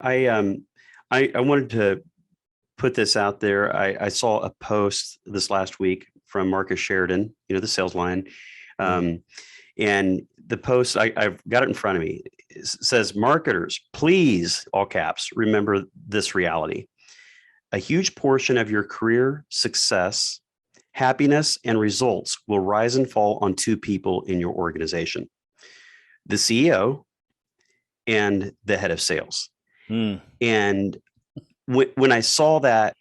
I I wanted to put this out there. I saw a post this last week from Marcus Sheridan, the sales line. Mm. Um, and the post, I've got it in front of me. It says, marketers, please, all caps, remember this reality. A huge portion of your career success, happiness, and results will rise and fall on two people in your organization: the CEO and the head of sales. Mm. And when I saw that,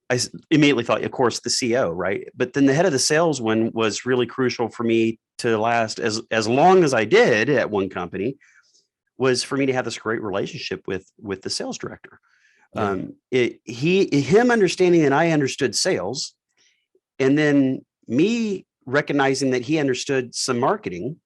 I immediately thought, of course, the CEO, right? But then the head of the sales one was really crucial for me to last as long as I did at one company, was for me to have this great relationship with the sales director. Yeah. Him understanding that I understood sales, and then me recognizing that he understood some marketing.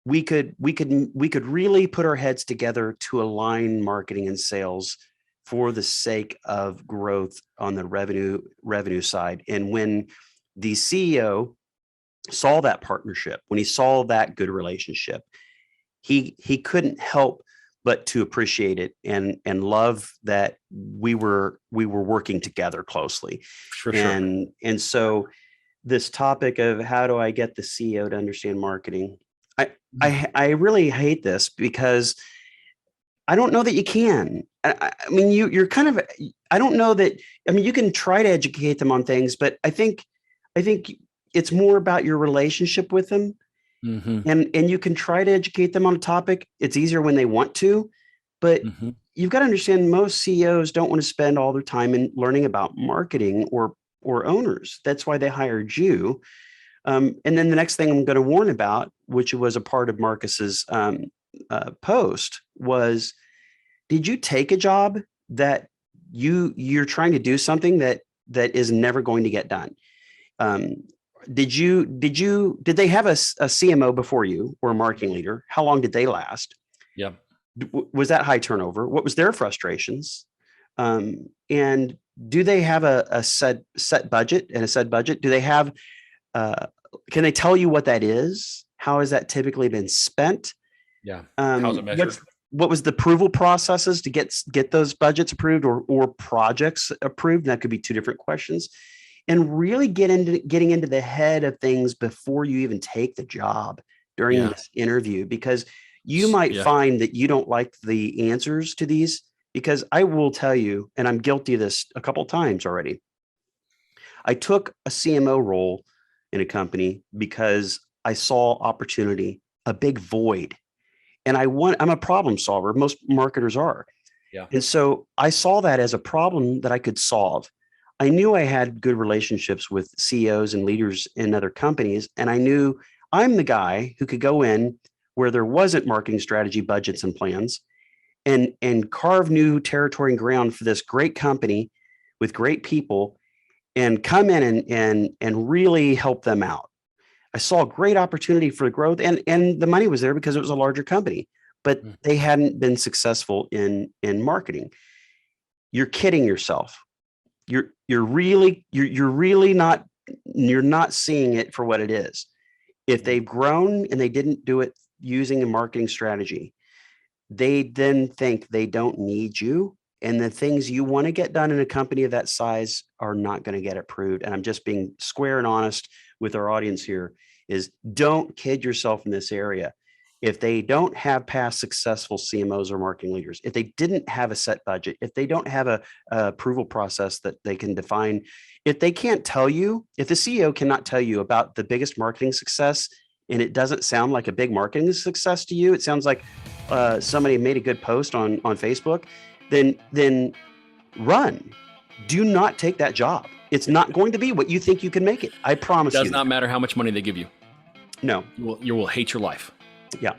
We could really put our heads together to align marketing and sales for the sake of growth on the revenue side. And when the CEO saw that partnership, when he saw that good relationship, he couldn't help but to appreciate it and love that we were working together closely. For sure. And so this topic of how do I get the CEO to understand marketing? I really hate this because I don't know that you can. I mean, you're kind of, I don't know that, I mean, you can try to educate them on things, but I think it's more about your relationship with them. Mm-hmm. And you can try to educate them on a topic. It's easier when they want to, but Mm-hmm. you've got to understand most CEOs don't want to spend all their time in learning about marketing or owners. That's why they hired you. And then the next thing I'm going to warn about, which was a part of Marcus's post, was: did you take a job that you're trying to do something that is never going to get done? Um, did they have a CMO before you, or a marketing leader? How long did they last? Yeah. Was that high turnover? What was their frustrations? And do they have a set budget and a set budget? Do they have uh, can they tell you what that is? How has that typically been spent? Yeah. How's it Um, measured? what's what was the approval processes to get those budgets approved, or projects approved? And that could be two different questions. And really getting into the head of things before you even take the job during Yeah. this interview, because you might Yeah. find that you don't like the answers to these. Because I will tell you, and I'm guilty of this a couple of times already, I took a CMO role in a company because I saw opportunity, a big void. And I'm a problem solver. Most marketers are. Yeah. And so I saw that as a problem that I could solve. I knew I had good relationships with CEOs and leaders in other companies. And I knew I'm the guy who could go in where there wasn't marketing strategy, budgets, and plans, and carve new territory and ground for this great company with great people, and come in and really help them out. I saw a great opportunity for growth, and the money was there because it was a larger company, but Mm. they hadn't been successful in marketing. You're kidding yourself. You're not seeing it for what it is. If Mm. they've grown and they didn't do it using a marketing strategy, they then think they don't need you. And the things you want to get done in a company of that size are not going to get approved. And I'm just being square and honest with our audience here: is don't kid yourself in this area. If they don't have past successful CMOs or marketing leaders, if they didn't have a set budget, if they don't have a approval process that they can define, if they can't tell you, if the CEO cannot tell you about the biggest marketing success, and it doesn't sound like a big marketing success to you, it sounds like somebody made a good post on Facebook, then run. Do not take that job. It's not going to be what you think you can make it. I It promise does you not that. matter how much money they give you. No. You will hate your life. Yeah.